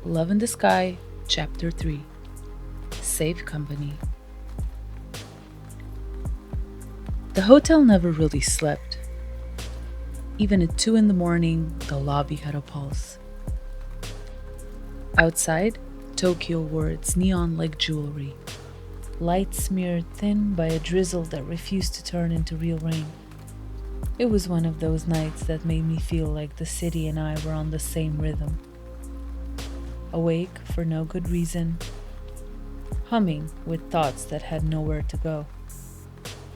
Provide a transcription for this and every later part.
Love in the Sky, Chapter 3. Safe Company. The hotel never really slept. Even at 2 in the morning, the lobby had a pulse. Outside, Tokyo wore its neon like jewelry, light smeared thin by a drizzle that refused to turn into real rain. It was one of those nights that made me feel like the city and I were on the same rhythm. Awake for no good reason, humming with thoughts that had nowhere to go.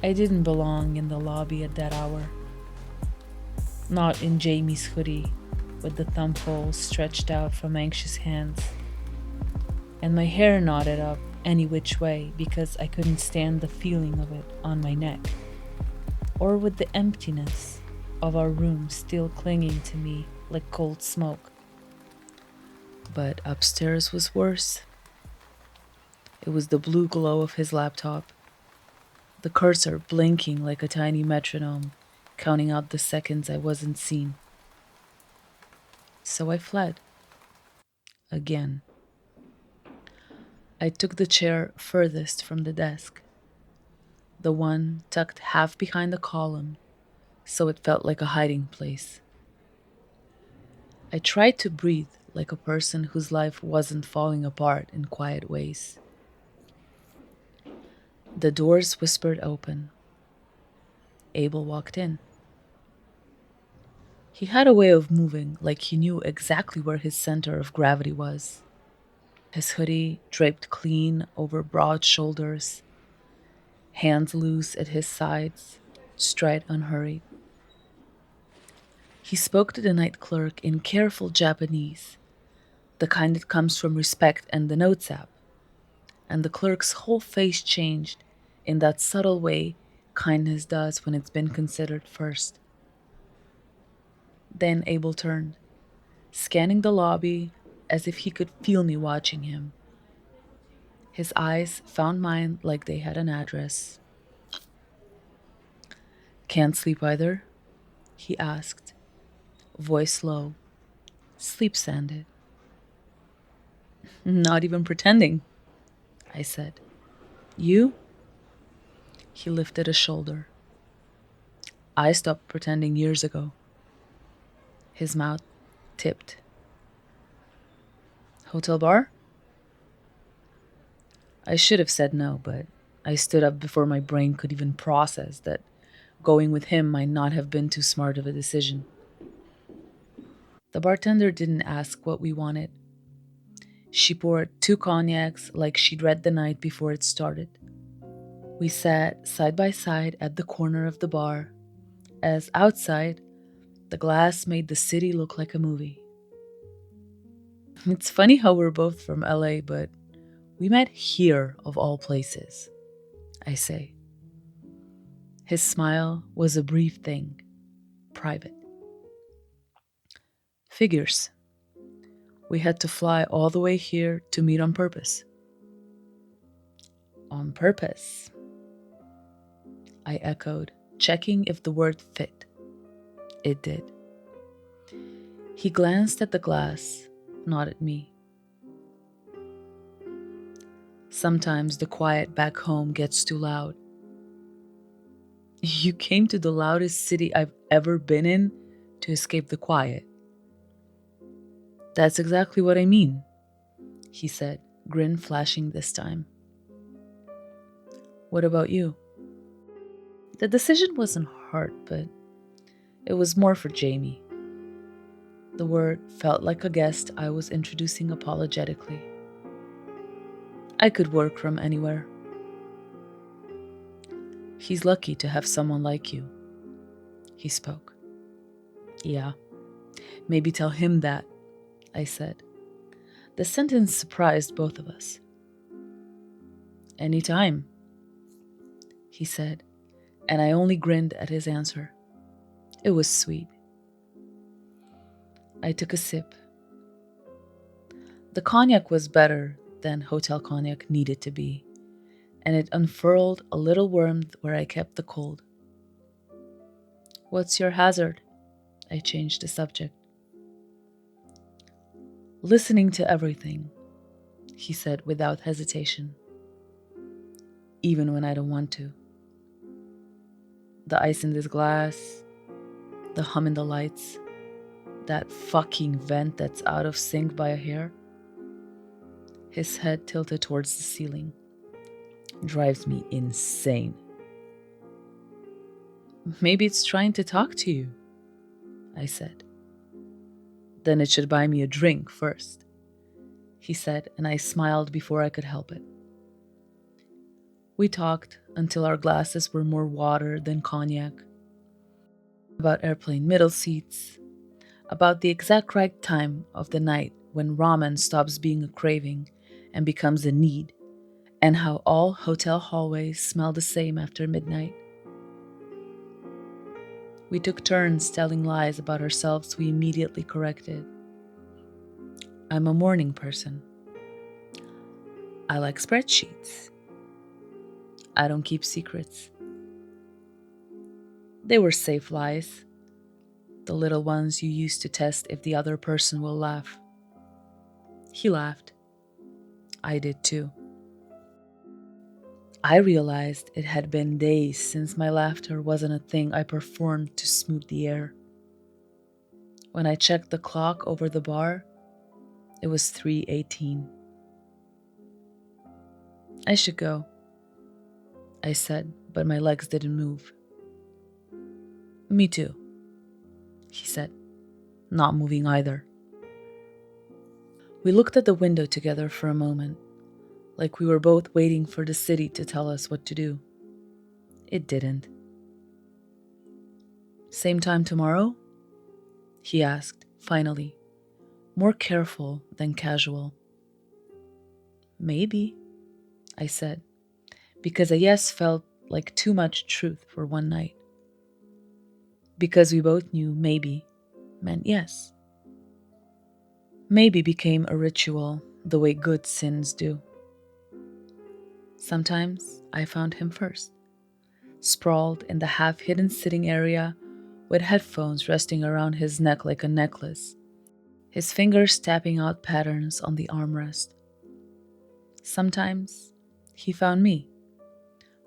I didn't belong in the lobby at that hour. Not in Jamie's hoodie, with the thumbhole stretched out from anxious hands, and my hair knotted up any which way because I couldn't stand the feeling of it on my neck, or with the emptiness of our room still clinging to me like cold smoke. But upstairs was worse. It was the blue glow of his laptop, the cursor blinking like a tiny metronome, counting out the seconds I wasn't seen. So I fled. Again. I took the chair furthest from the desk, the one tucked half behind the column, so it felt like a hiding place. I tried to breathe like a person whose life wasn't falling apart in quiet ways. The doors whispered open. Abel walked in. He had a way of moving like he knew exactly where his center of gravity was. His hoodie draped clean over broad shoulders, hands loose at his sides, stride unhurried. He spoke to the night clerk in careful Japanese, the kind that comes from respect and the notes app, and the clerk's whole face changed in that subtle way kindness does when it's been considered first. Then Abel turned, scanning the lobby as if he could feel me watching him. His eyes found mine like they had an address. "Can't sleep either?" he asked, voice low. "Sleep sanded." "Not even pretending," I said. "You?" He lifted a shoulder. "I stopped pretending years ago." His mouth tipped. "Hotel bar?" I should have said no, but I stood up before my brain could even process that going with him might not have been too smart of a decision. The bartender didn't ask what we wanted. She poured 2 cognacs like she'd read the night before it started. We sat side by side at the corner of the bar, as outside, the glass made the city look like a movie. It's funny how we're both from LA, but we met here of all places, I say. His smile was a brief thing, private. Figures. We had to fly all the way here to meet on purpose. On purpose, I echoed, checking if the word fit. It did. He glanced at the glass, not at me. Sometimes the quiet back home gets too loud. You came to the loudest city I've ever been in to escape the quiet. That's exactly what I mean, he said, grin flashing this time. What about you? The decision wasn't hard, but it was more for Jamie. The word felt like a guest I was introducing apologetically. I could work from anywhere. He's lucky to have someone like you, he spoke. Yeah, maybe tell him that, I said. The sentence surprised both of us. Anytime, he said, and I only grinned at his answer. It was sweet. I took a sip. The cognac was better than hotel cognac needed to be, and it unfurled a little warmth where I kept the cold. What's your hazard? I changed the subject. Listening to everything, he said without hesitation, even when I don't want to. The ice in this glass, the hum in the lights, that fucking vent that's out of sync by a hair. His head tilted towards the ceiling. Drives me insane. Maybe it's trying to talk to you, I said. Then it should buy me a drink first, he said, and I smiled before I could help it. We talked until our glasses were more water than cognac. About airplane middle seats, about the exact right time of the night when ramen stops being a craving and becomes a need, and how all hotel hallways smell the same after midnight. We took turns telling lies about ourselves we immediately corrected. I'm a morning person. I like spreadsheets. I don't keep secrets. They were safe lies, the little ones you use to test if the other person will laugh. He laughed. I did too. I realized it had been days since my laughter wasn't a thing I performed to smooth the air. When I checked the clock over the bar, it was 3:18. I should go, I said, but my legs didn't move. Me too, he said, not moving either. We looked at the window together for a moment, like we were both waiting for the city to tell us what to do. It didn't. Same time tomorrow? He asked, finally, more careful than casual. Maybe, I said, because a yes felt like too much truth for one night. Because we both knew maybe meant yes. Maybe became a ritual the way good sins do. Sometimes I found him first, sprawled in the half-hidden sitting area with headphones resting around his neck like a necklace, his fingers tapping out patterns on the armrest. Sometimes he found me,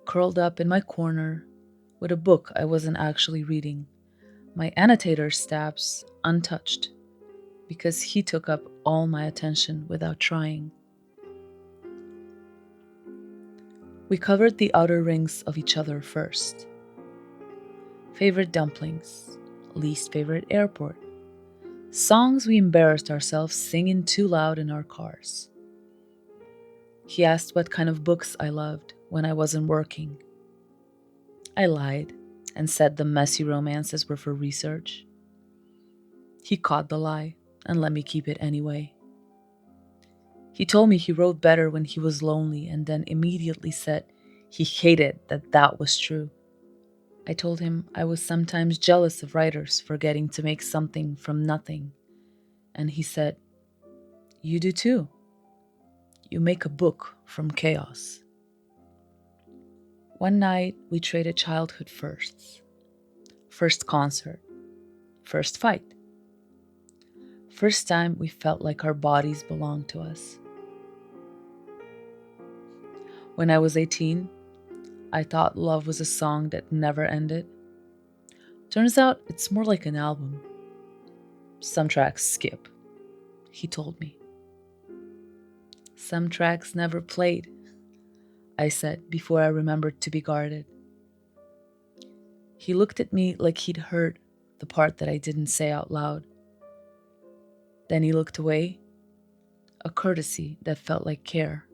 curled up in my corner with a book I wasn't actually reading, my annotator stabs untouched, because he took up all my attention without trying. We covered the outer rings of each other first. Favorite dumplings, least favorite airport, songs we embarrassed ourselves singing too loud in our cars. He asked what kind of books I loved when I wasn't working. I lied and said the messy romances were for research. He caught the lie and let me keep it anyway. He told me he wrote better when he was lonely and then immediately said he hated that was true. I told him I was sometimes jealous of writers forgetting to make something from nothing. And he said, "You do too. You make a book from chaos." One night, we traded childhood firsts. First concert. First fight. First time we felt like our bodies belonged to us. When I was 18, I thought love was a song that never ended. Turns out it's more like an album. Some tracks skip, he told me. Some tracks never played, I said before I remembered to be guarded. He looked at me like he'd heard the part that I didn't say out loud. Then he looked away, a courtesy that felt like care.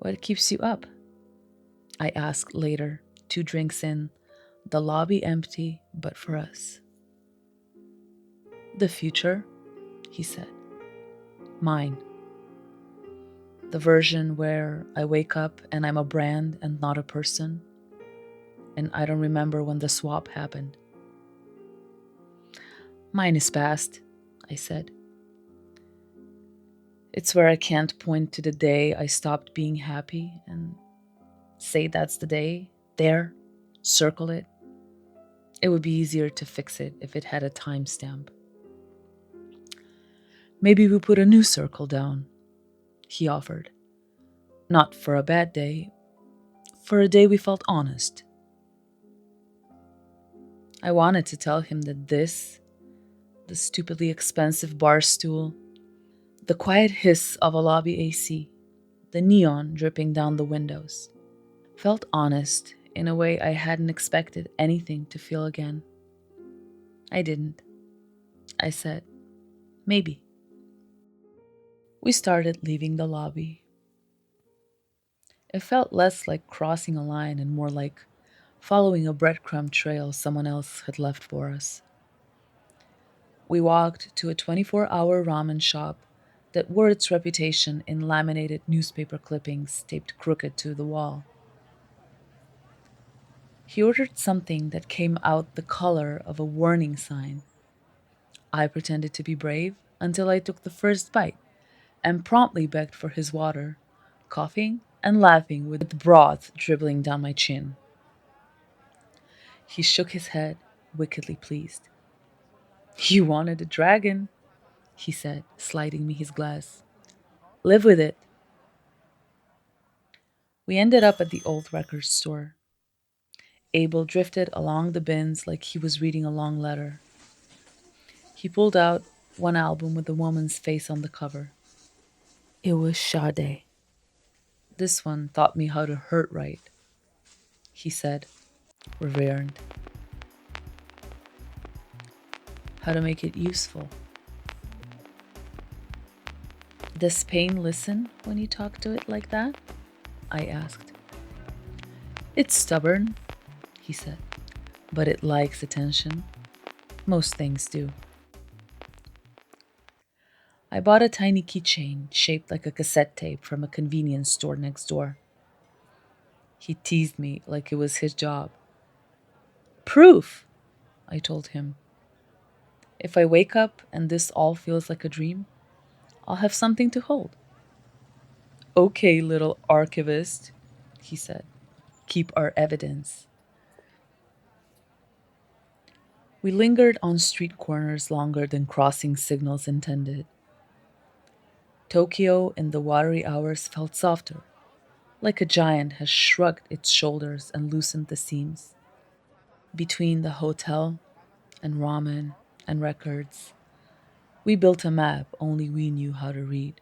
What keeps you up? I asked later, 2 drinks in, the lobby empty but for us. The future, he said. Mine. The version where I wake up and I'm a brand and not a person, and I don't remember when the swap happened. Mine is past, I said. It's where I can't point to the day I stopped being happy and say that's the day, there, circle it. It would be easier to fix it if it had a timestamp. Maybe we put a new circle down, he offered. Not for a bad day, for a day we felt honest. I wanted to tell him that the stupidly expensive bar stool, the quiet hiss of a lobby AC, the neon dripping down the windows, felt honest in a way I hadn't expected anything to feel again. I didn't. I said, maybe. We started leaving the lobby. It felt less like crossing a line and more like following a breadcrumb trail someone else had left for us. We walked to a 24-hour ramen shop that wore its reputation in laminated newspaper clippings taped crooked to the wall. He ordered something that came out the color of a warning sign. I pretended to be brave until I took the first bite and promptly begged for his water, coughing and laughing with broth dribbling down my chin. He shook his head, wickedly pleased. You wanted a dragon, he said, sliding me his glass. Live with it. We ended up at the old record store. Abel drifted along the bins like he was reading a long letter. He pulled out one album with a woman's face on the cover. It was Sade. This one taught me how to hurt right, he said, reverent. How to make it useful. Does pain listen when you talk to it like that? I asked. It's stubborn, he said, but it likes attention. Most things do. I bought a tiny keychain shaped like a cassette tape from a convenience store next door. He teased me like it was his job. Proof, I told him. If I wake up and this all feels like a dream, I'll have something to hold. Okay, little archivist, he said. Keep our evidence. We lingered on street corners longer than crossing signals intended. Tokyo in the watery hours felt softer, like a giant has shrugged its shoulders and loosened the seams. Between the hotel and ramen and records, we built a map only we knew how to read.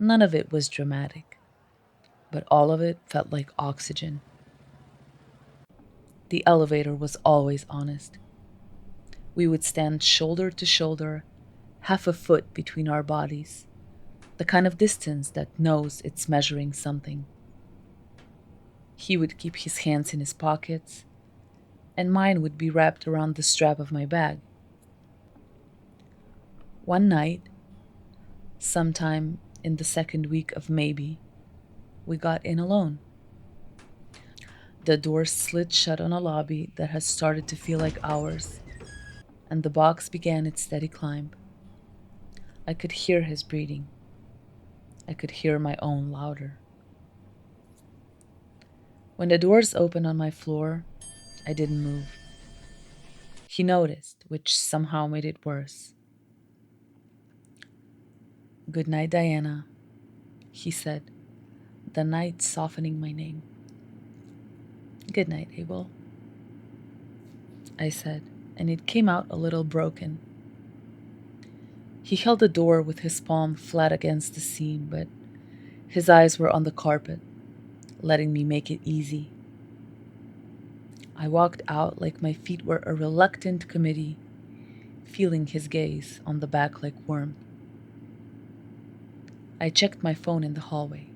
None of it was dramatic, but all of it felt like oxygen. The elevator was always honest. We would stand shoulder to shoulder, half a foot between our bodies, the kind of distance that knows it's measuring something. He would keep his hands in his pockets, and mine would be wrapped around the strap of my bag. One night, sometime in the second week of maybe, we got in alone. The door slid shut on a lobby that had started to feel like ours, and the box began its steady climb. I could hear his breathing. I could hear my own louder. When the doors opened on my floor, I didn't move. He noticed, which somehow made it worse. Good night, Diana, he said, the night softening my name. Good night, Abel, I said, and it came out a little broken. He held the door with his palm flat against the seam, but his eyes were on the carpet, letting me make it easy. I walked out like my feet were a reluctant committee, feeling his gaze on the back like warmth. I checked my phone in the hallway.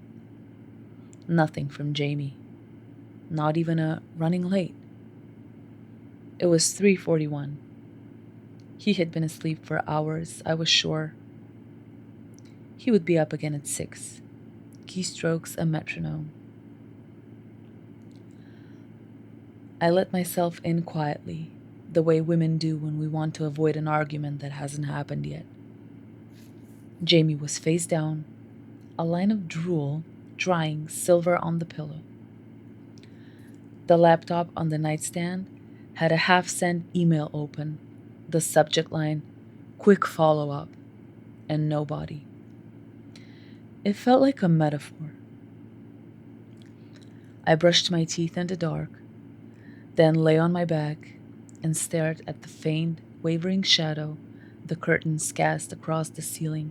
Nothing from Jamie. Not even a running late. It was 3:41. He had been asleep for hours, I was sure. He would be up again at 6. Keystrokes a metronome. I let myself in quietly, the way women do when we want to avoid an argument that hasn't happened yet. Jamie was face down, a line of drool drying silver on the pillow. The laptop on the nightstand had a half-sent email open, the subject line, quick follow-up, and nobody. It felt like a metaphor. I brushed my teeth in the dark, then lay on my back and stared at the faint, wavering shadow the curtains cast across the ceiling.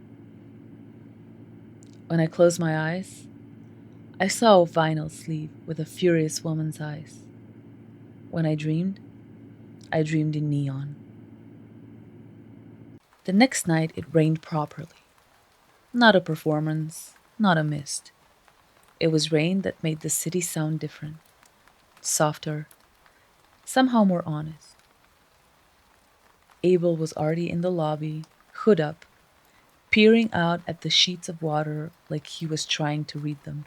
When I closed my eyes, I saw a vinyl sleeve with a furious woman's eyes. When I dreamed in neon. The next night it rained properly. Not a performance, not a mist. It was rain that made the city sound different, softer, somehow more honest. Abel was already in the lobby, hood up, peering out at the sheets of water like he was trying to read them.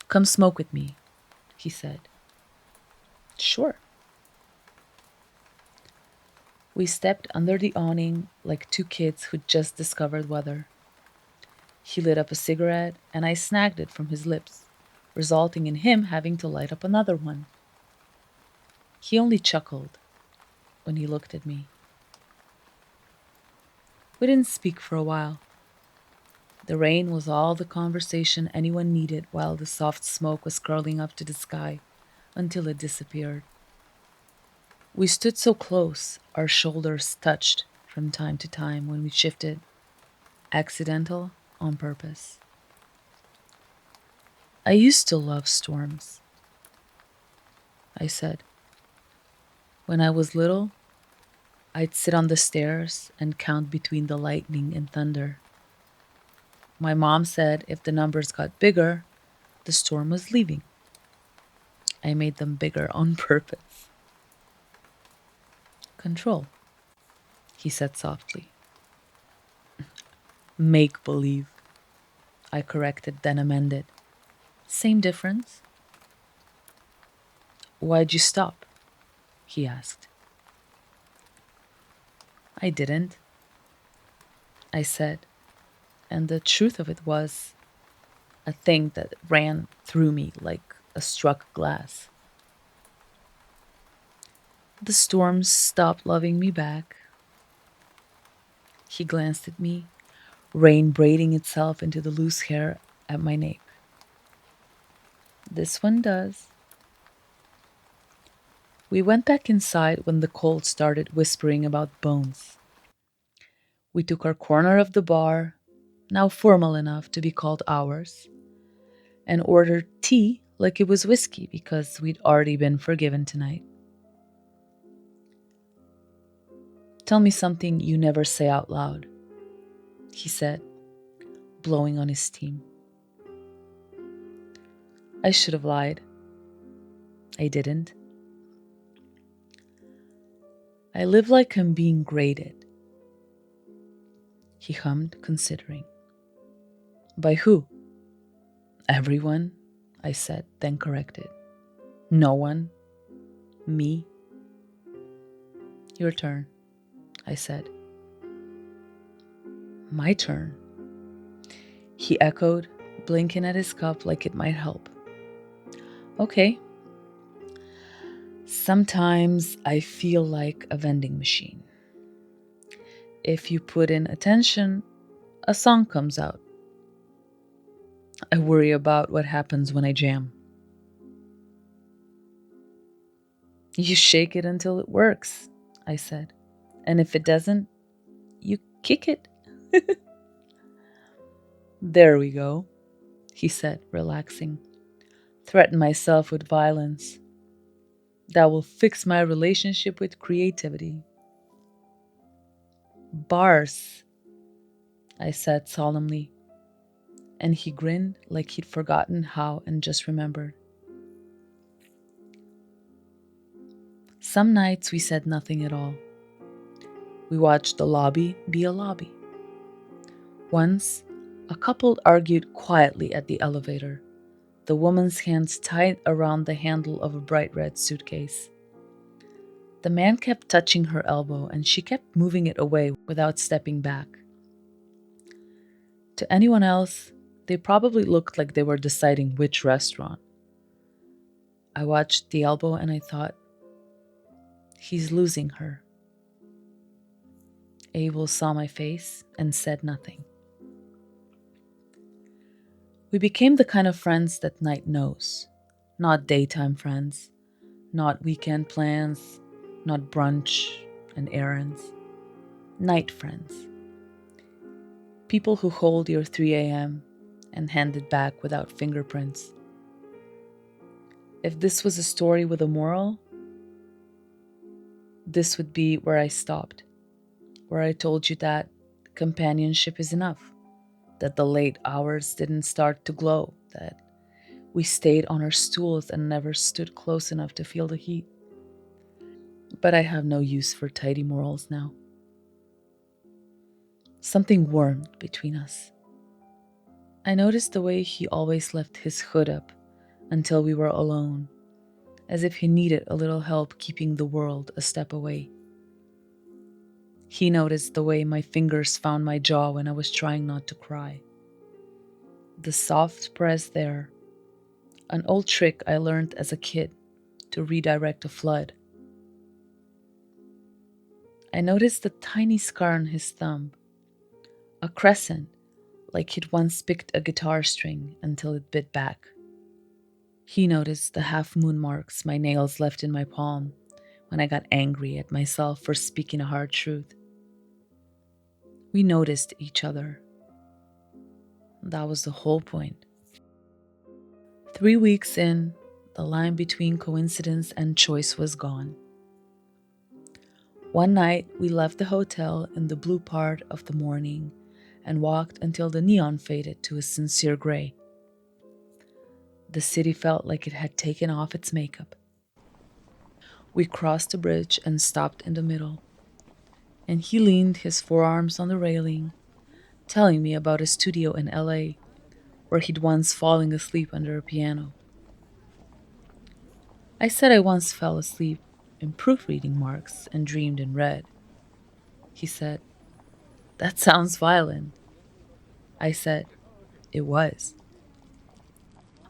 Come smoke with me, he said. Sure. We stepped under the awning like two kids who'd just discovered weather. He lit up a cigarette, and I snagged it from his lips, resulting in him having to light up another one. He only chuckled when he looked at me. We didn't speak for a while. The rain was all the conversation anyone needed while the soft smoke was curling up to the sky until it disappeared. We stood so close, our shoulders touched from time to time when we shifted, accidental on purpose. I used to love storms, I said. When I was little, I'd sit on the stairs and count between the lightning and thunder. My mom said if the numbers got bigger, the storm was leaving. I made them bigger on purpose. Control, he said softly. Make believe, I corrected, then amended. Same difference. Why'd you stop? He asked. I didn't, I said, and the truth of it was a thing that ran through me like a struck glass. The storms stopped loving me back. He glanced at me, rain braiding itself into the loose hair at my nape. This one does. We went back inside when the cold started whispering about bones. We took our corner of the bar, now formal enough to be called ours, and ordered tea like it was whiskey because we'd already been forgiven tonight. Tell me something you never say out loud, he said, blowing on his steam. I should have lied. I didn't. I live like I'm being graded. He hummed, considering. By who? Everyone, I said, then corrected. No one. Me. Your turn, I said. My turn, he echoed, blinking at his cup like it might help. Okay. Sometimes I feel like a vending machine. If you put in attention, a song comes out. I worry about what happens when I jam. You shake it until it works, I said. And if it doesn't, you kick it. There we go, he said, relaxing. Threaten myself with violence. That will fix my relationship with creativity. Bars, I said solemnly, and he grinned like he'd forgotten how and just remembered. Some nights we said nothing at all. We watched the lobby be a lobby. Once, a couple argued quietly at the elevator, the woman's hands tied around the handle of a bright red suitcase. The man kept touching her elbow, and she kept moving it away without stepping back. To anyone else, they probably looked like they were deciding which restaurant. I watched the elbow and I thought, he's losing her. Abel saw my face and said nothing. We became the kind of friends that night knows. Not daytime friends, not weekend plans, not brunch and errands. Night friends. People who hold your 3 a.m. and hand it back without fingerprints. If this was a story with a moral, this would be where I stopped, where I told you that companionship is enough, that the late hours didn't start to glow, that we stayed on our stools and never stood close enough to feel the heat. But I have no use for tidy morals now. Something warmed between us. I noticed the way he always left his hood up until we were alone, as if he needed a little help keeping the world a step away. He noticed the way my fingers found my jaw when I was trying not to cry. The soft press there, an old trick I learned as a kid to redirect a flood. I noticed the tiny scar on his thumb, a crescent like he'd once picked a guitar string until it bit back. He noticed the half-moon marks my nails left in my palm when I got angry at myself for speaking a hard truth. We noticed each other. That was the whole point. 3 weeks in, the line between coincidence and choice was gone. One night, we left the hotel in the blue part of the morning and walked until the neon faded to a sincere gray. The city felt like it had taken off its makeup. We crossed the bridge and stopped in the middle, and he leaned his forearms on the railing, telling me about a studio in LA where he'd once fallen asleep under a piano. I said I once fell asleep in proofreading marks and dreamed in red. He said, "That sounds violent." I said, "It was."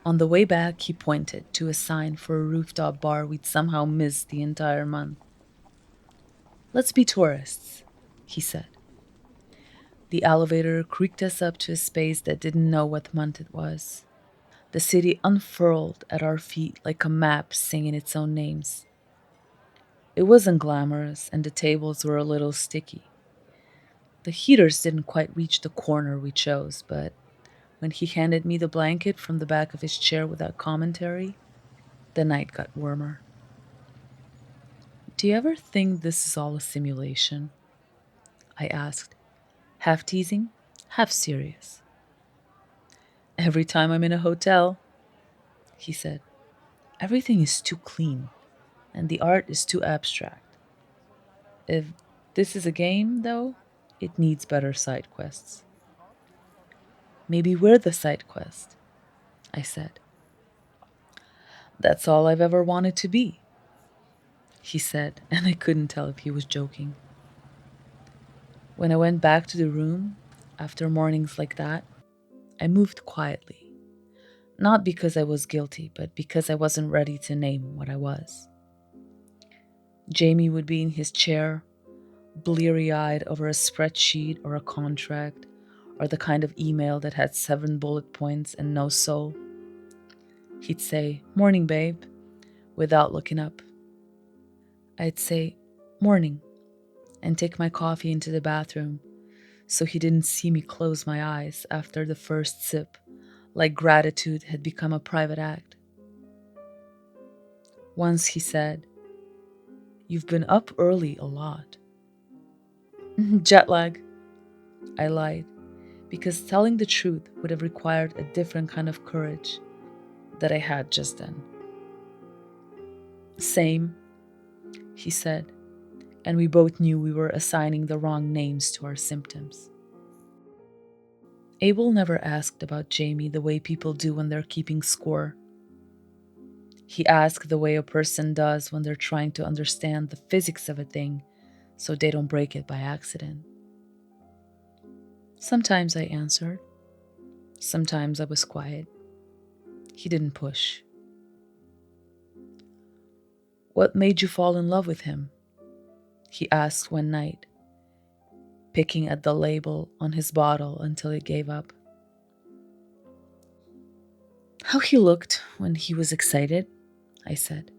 On the way back, he pointed to a sign for a rooftop bar we'd somehow missed the entire month. "Let's be tourists," he said. The elevator creaked us up to a space that didn't know what month it was. The city unfurled at our feet like a map singing its own names. It wasn't glamorous, and the tables were a little sticky. The heaters didn't quite reach the corner we chose, but when he handed me the blanket from the back of his chair without commentary, the night got warmer. "Do you ever think this is all a simulation?" I asked, half teasing, half serious. "Every time I'm in a hotel," he said. "Everything is too clean, and the art is too abstract. If this is a game, though, it needs better side quests." "Maybe we're the side quest," I said. "That's all I've ever wanted to be," he said, and I couldn't tell if he was joking. When I went back to the room, after mornings like that, I moved quietly. Not because I was guilty, but because I wasn't ready to name what I was. Jamie would be in his chair, bleary-eyed over a spreadsheet or a contract, or the kind of email that had 7 bullet points and no soul. He'd say, "Morning, babe," without looking up. I'd say, "Morning," and take my coffee into the bathroom so he didn't see me close my eyes after the first sip, like gratitude had become a private act. Once he said, "You've been up early a lot." "Jet lag," I lied, because telling the truth would have required a different kind of courage that I had just then. "Same," he said, and we both knew we were assigning the wrong names to our symptoms. Abel never asked about Jamie the way people do when they're keeping score. He asked the way a person does when they're trying to understand the physics of a thing so they don't break it by accident. Sometimes I answered. Sometimes I was quiet. He didn't push. "What made you fall in love with him?" he asked one night. picking at the label on his bottle until it gave up. How he looked when he was excited, I said.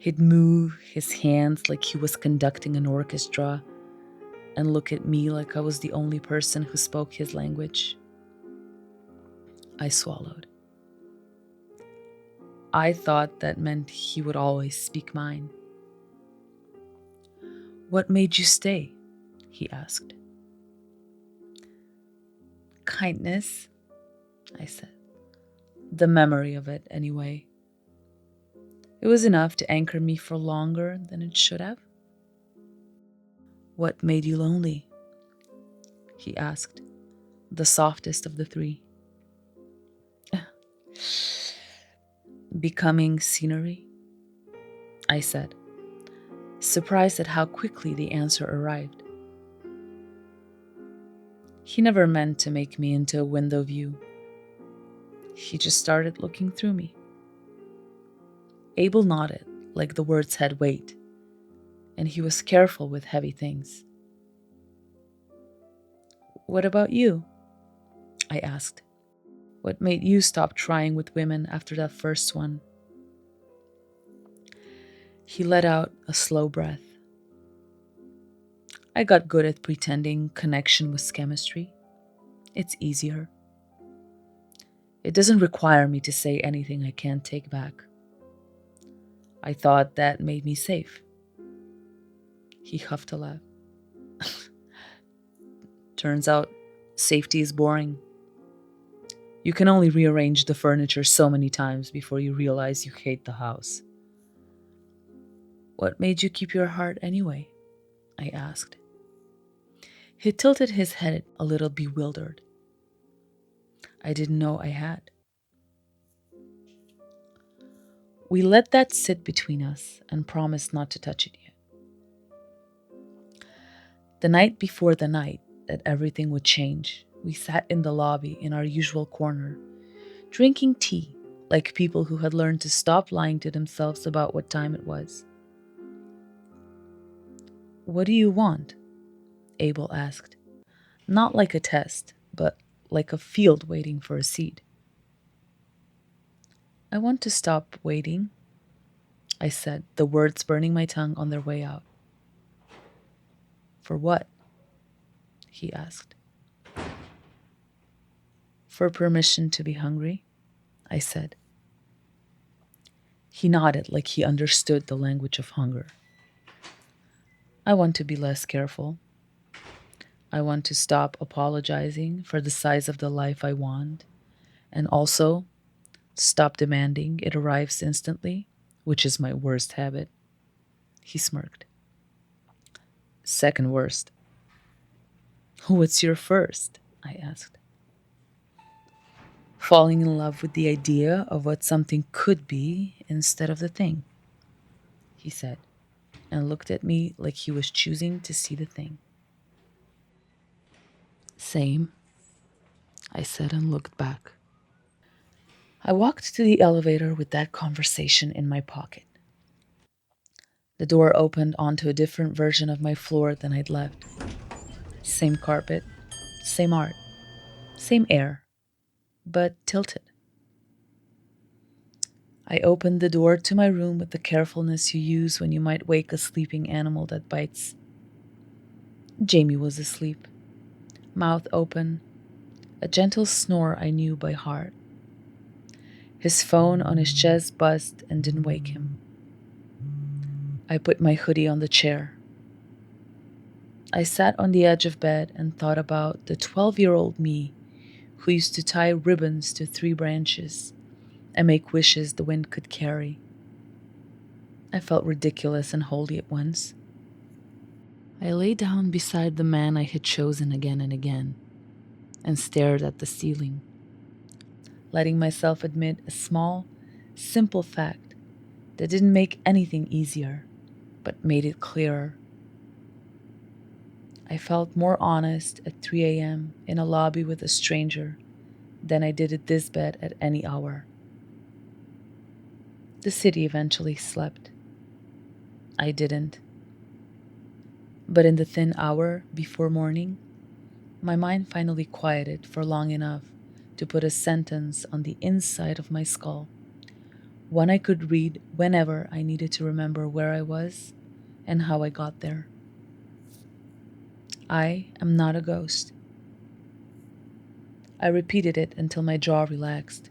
He'd move his hands like he was conducting an orchestra and look at me like I was the only person who spoke his language. I swallowed. I thought that meant he would always speak mine. What made you stay? He asked. Kindness, I said. The memory of it, anyway. It was enough to anchor me for longer than it should have. What made you lonely? He asked, the softest of the three. Becoming scenery, I said, surprised at how quickly the answer arrived. He never meant to make me into a window view. He just started looking through me. Abel nodded, like the words had weight, and he was careful with heavy things. What about you? I asked. What made you stop trying with women after that first one? He let out a slow breath. I got good at pretending connection was chemistry. It's easier. It doesn't require me to say anything I can't take back. I thought that made me safe. He huffed a laugh. Turns out, safety is boring. You can only rearrange the furniture so many times before you realize you hate the house. What made you keep your heart anyway? I asked. He tilted his head a little bewildered. I didn't know I had. We let that sit between us and promised not to touch it yet. The night before the night that everything would change, we sat in the lobby in our usual corner, drinking tea like people who had learned to stop lying to themselves about what time it was. What do you want? Abel asked. Not like a test, but like a field waiting for a seed. I want to stop waiting, I said, the words burning my tongue on their way out. For what? He asked. For permission to be hungry, I said. He nodded like he understood the language of hunger. I want to be less careful. I want to stop apologizing for the size of the life I want, and also stop demanding it arrives instantly, which is my worst habit. He smirked. Second worst. What's your first? I asked. Falling in love with the idea of what something could be instead of the thing, he said, and looked at me like he was choosing to see the thing. Same, I said and looked back. I walked to the elevator with that conversation in my pocket. The door opened onto a different version of my floor than I'd left. Same carpet, same art, same air, but tilted. I opened the door to my room with the carefulness you use when you might wake a sleeping animal that bites. Jamie was asleep, mouth open, a gentle snore I knew by heart. His phone on his chest buzzed and didn't wake him. I put my hoodie on the chair. I sat on the edge of bed and thought about the 12-year-old me who used to tie ribbons to 3 branches and make wishes the wind could carry. I felt ridiculous and holy at once. I lay down beside the man I had chosen again and again and stared at the ceiling, letting myself admit a small, simple fact that didn't make anything easier, but made it clearer. I felt more honest at 3 a.m. in a lobby with a stranger than I did at this bed at any hour. The city eventually slept. I didn't. But in the thin hour before morning, my mind finally quieted for long enough to put a sentence on the inside of my skull, one I could read whenever I needed to remember where I was and how I got there. I am not a ghost. I repeated it until my jaw relaxed.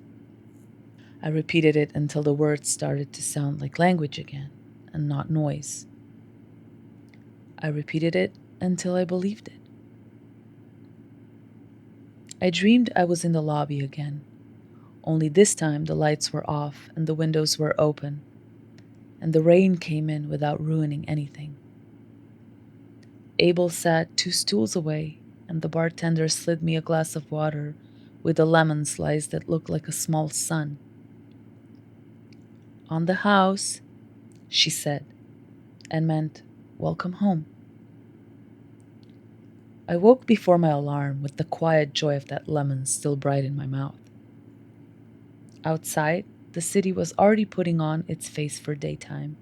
I repeated it until the words started to sound like language again and not noise. I repeated it until I believed it. I dreamed I was in the lobby again, only this time the lights were off and the windows were open, and the rain came in without ruining anything. Abel sat 2 stools away, and the bartender slid me a glass of water with a lemon slice that looked like a small sun. "On the house," she said, and meant, "Welcome home." I woke before my alarm with the quiet joy of that lemon still bright in my mouth. Outside, the city was already putting on its face for daytime.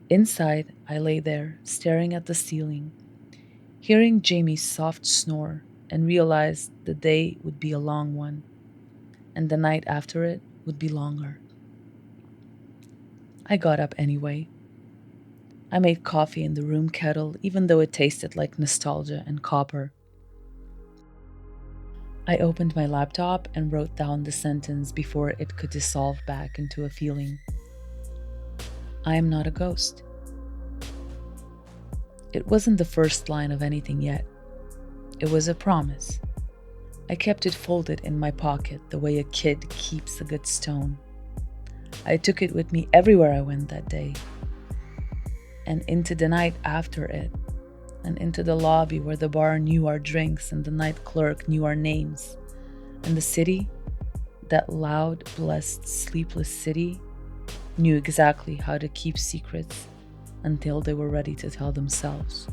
Inside, I lay there, staring at the ceiling, hearing Jamie's soft snore, and realized the day would be a long one, and the night after it would be longer. I got up anyway. I made coffee in the room kettle, even though it tasted like nostalgia and copper. I opened my laptop and wrote down the sentence before it could dissolve back into a feeling. I am not a ghost. It wasn't the first line of anything yet. It was a promise. I kept it folded in my pocket the way a kid keeps a good stone. I took it with me everywhere I went that day, and into the night after it, and into the lobby where the bar knew our drinks and the night clerk knew our names, and the city, that loud, blessed, sleepless city, knew exactly how to keep secrets until they were ready to tell themselves.